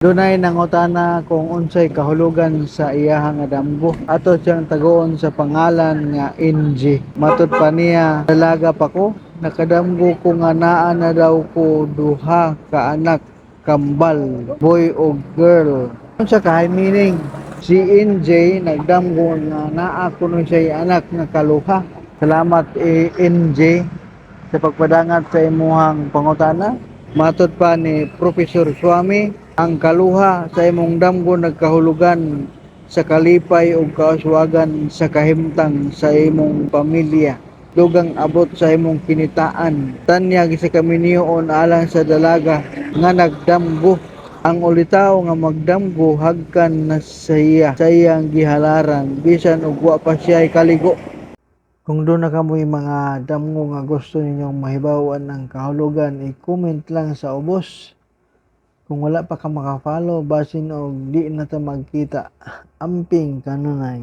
Dunay nangutana kung unsay kahulugan sa iyahang nga damgo. Ato siyang tagoon sa pangalan nga Inji. Matud pa niya, dalaga pa ko, nakadamgo ko nga naa na daw ko duha ka anak, kambal, boy o girl. Unsa ka meaning? Si NJ nagdamgo nga naa kuno siya anak nga kaluha. Salamat NJ sa pagpadangat sa imuhang pangutana. Matod pa ni Professor Swami, ang kaluha sa imong damgo nagkahulugan sa kalipay o kauswagan sa kahimtang sa imong pamilya. Dugang abot sa imong kinitaan. Tanyag sa kaminiyoon alang sa dalaga nga nagdamgo. Ang ulitaw nga magdamgo hagkan na sa iyang gihalaran bisan og wa pa siya kaligo. Kung doon na kamoy mga damgo nga gusto ninyong mahibawan ng kahulugan, i-comment lang sa ubos. Kung wala pa ka makafollow, basin og di na ta magkita. Amping kanunay.